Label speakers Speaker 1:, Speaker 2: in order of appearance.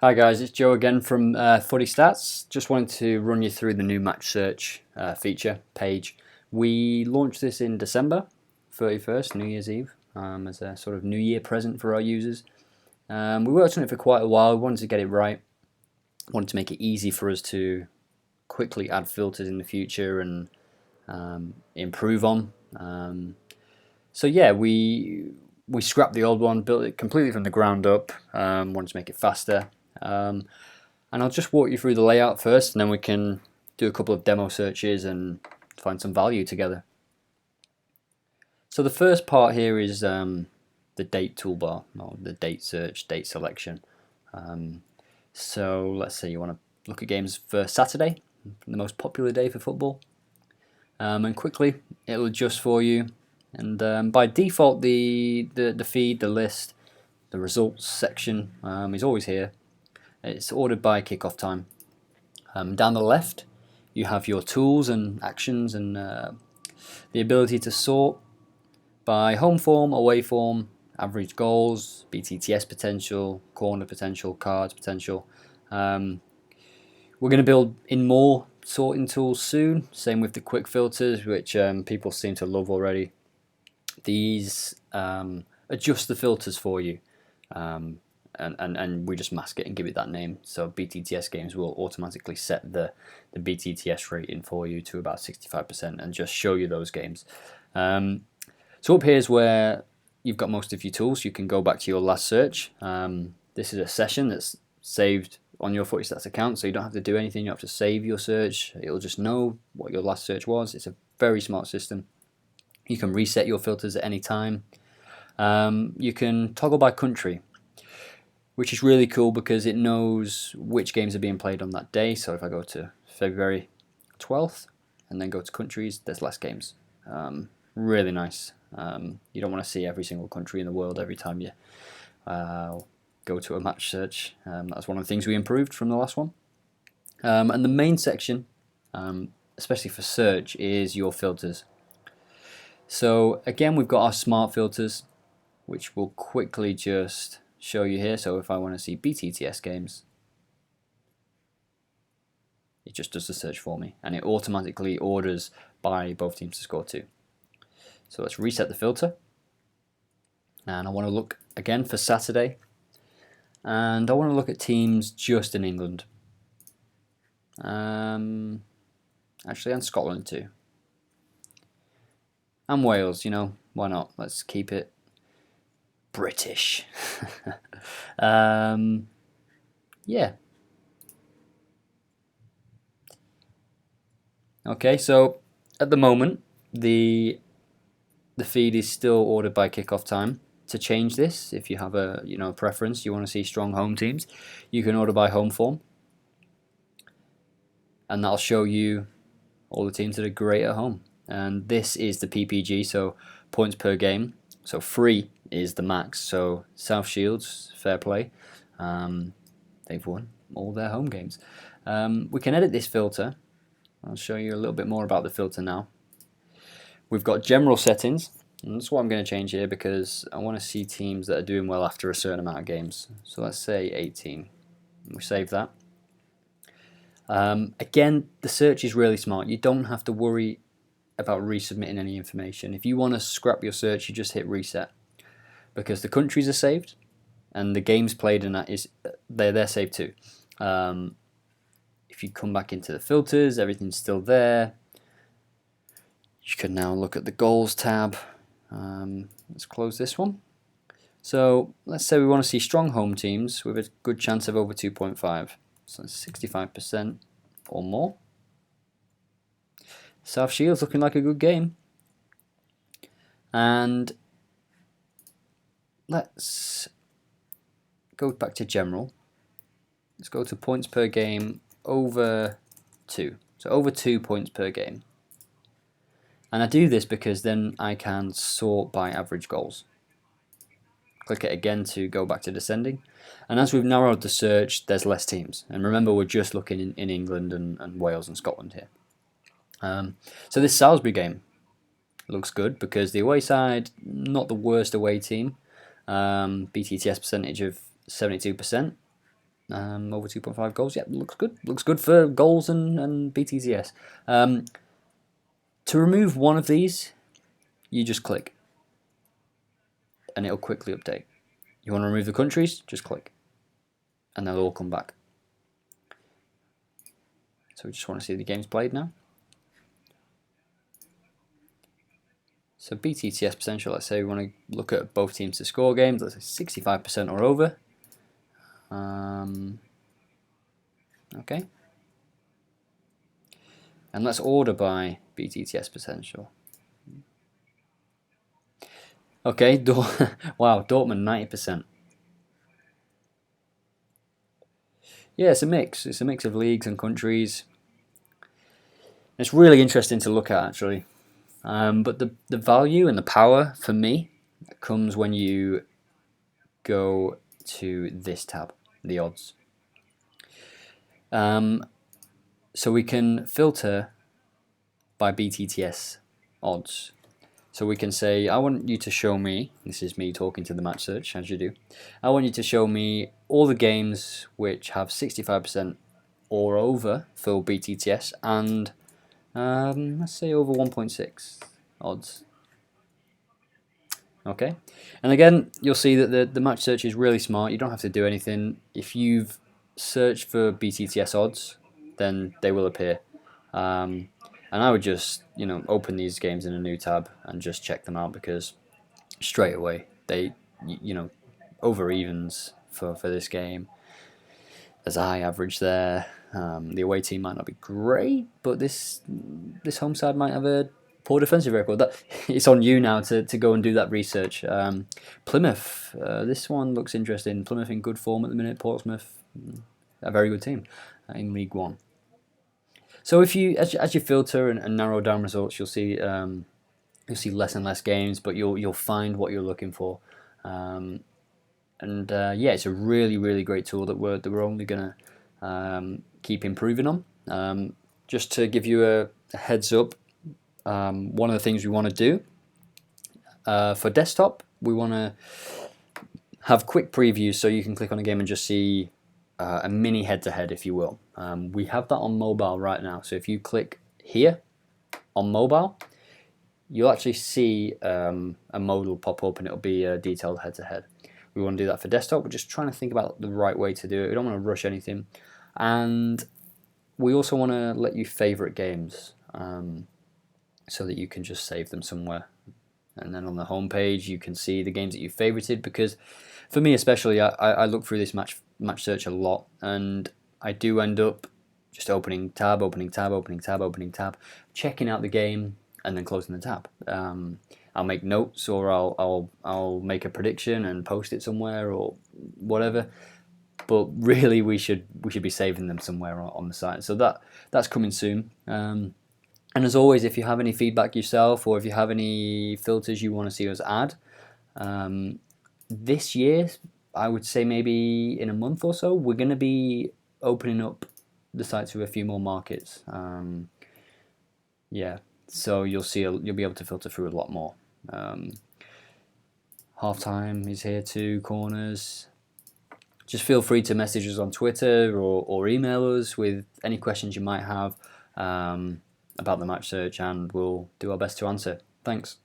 Speaker 1: Hi guys, it's Joe again from FootyStats. Just wanted to run you through the new match search feature page. We launched this in December 31st, New Year's Eve, as a sort of New Year present for our users. We worked on it for quite a while. We wanted to get it right. Wanted to make it easy for us to quickly add filters in the future and improve on. So yeah, we scrapped the old one, built it completely from the ground up. Wanted to make it faster. And I'll just walk you through the layout first, and then we can do a couple of demo searches and find some value together. So the first part here is the date toolbar, or the date search, date selection. So let's say you want to look at games for Saturday, the most popular day for football, and quickly it'll adjust for you. And by default, the feed, the list, the results section is always here. It's ordered by kickoff time. Down the left, you have your tools and actions and the ability to sort by home form, away form, average goals, BTTS potential, corner potential, cards potential. We're going to build in more sorting tools soon. Same with the quick filters, which people seem to love already. These adjust the filters for you. And we just mask it and give it that name. So BTTS games will automatically set the BTTS rating for you to about 65% and just show you those games. So up here is where you've got most of your tools. You can go back to your last search. This is a session that's saved on your FootyStats account, so you don't have to do anything. You don't have to save your search. It'll just know what your last search was. It's a very smart system. You can reset your filters at any time. You can toggle by country, which is really cool because it knows which games are being played on that day. So if I go to February 12th and then go to countries, there's less games. Really nice. You don't want to see every single country in the world every time you go to a match search. That's one of the things we improved from the last one. And the main section, especially for search, is your filters. So again, we've got our smart filters, which will quickly just show you here. So if I want to see BTTS games, it just does the search for me, and it automatically orders by both teams to score 2. So let's reset the filter, and I want to look again for Saturday, and I want to look at teams just in England, actually, and Scotland too, and Wales. Why not? Let's keep it British. Yeah. Okay, so at the moment the feed is still ordered by kickoff time. To change this, if you have a preference, you want to see strong home teams, you can order by home form, and that'll show you all the teams that are great at home. And this is the PPG, so points per game. So 3 is the max. So South Shields, fair play. They've won all their home games. We can edit this filter. I'll show you a little bit more about the filter now. We've got general settings, and that's what I'm going to change here because I want to see teams that are doing well after a certain amount of games. So let's say 18. We save that. Again, the search is really smart. You don't have to worry about resubmitting any information. If you want to scrap your search, you just hit reset, because the countries are saved and the games played in that they're saved too. If you come back into the filters, everything's still there. You can now look at the goals tab. Let's close this one. So let's say we want to see strong home teams with a good chance of over 2.5. So 65% or more. South Shields looking like a good game. And let's go back to general. Let's go to points per game over 2. So over 2 points per game. And I do this because then I can sort by average goals. Click it again to go back to descending. And as we've narrowed the search, there's less teams. And remember, we're just looking in England and Wales and Scotland here. So this Salisbury game looks good because the away side, not the worst away team. BTTS percentage of 72%. Over 2.5 goals. Yeah, looks good. Looks good for goals and BTTS. To remove one of these, you just click, and it'll quickly update. You want to remove the countries? Just click, and they'll all come back. So we just want to see the games played now. So BTTS potential, let's say we want to look at both teams to score games, let's say 65% or over. Okay. And let's order by BTTS potential. Okay, wow, Dortmund 90%. Yeah, it's a mix. It's a mix of leagues and countries. It's really interesting to look at, actually. But the value and the power for me comes when you go to this tab, the odds. So we can filter by BTTS odds. So we can say, I want you to show me, this is me talking to the match search, as you do, I want you to show me all the games which have 65% or over for BTTS and let's say over 1.6 odds. Okay, and again, you'll see that the match search is really smart. You don't have to do anything. If you've searched for BTTS odds, then they will appear. And I would just, open these games in a new tab and just check them out, because straight away they, over evens for this game. As I average there, the away team might not be great, but this home side might have a poor defensive record. It's on you now to go and do that research. Plymouth, this one looks interesting. Plymouth in good form at the minute. Portsmouth, a very good team in League One. So if you, as you filter and narrow down results, you'll see less and less games, but you'll find what you're looking for. Yeah, it's a really great tool that we're only gonna keep improving on. Just to give you a heads up, one of the things we want to do for desktop, we want to have quick previews, so you can click on a game and just see a mini head-to-head, if you will. We have that on mobile right now, so if you click here on mobile, you'll actually see a mode will pop up and it'll be a detailed head-to-head. We want to do that for desktop. We're just trying to think about the right way to do it. We don't want to rush anything, and we also want to let you favorite games, so that you can just save them somewhere. And then on the home page, you can see the games that you favorited, because for me especially, I look through this match search a lot, and I do end up just opening tab, checking out the game, and then closing the tab. I'll make notes, or I'll make a prediction and post it somewhere or whatever. But really, we should be saving them somewhere on the site. So that's coming soon. And as always, if you have any feedback yourself, or if you have any filters you want to see us add, this year, I would say maybe in a month or so, we're going to be opening up the site to a few more markets. Yeah, so you'll be able to filter through a lot more. Half time is here too, corners. Just feel free to message us on Twitter or email us with any questions you might have about the match search, and we'll do our best to answer. Thanks.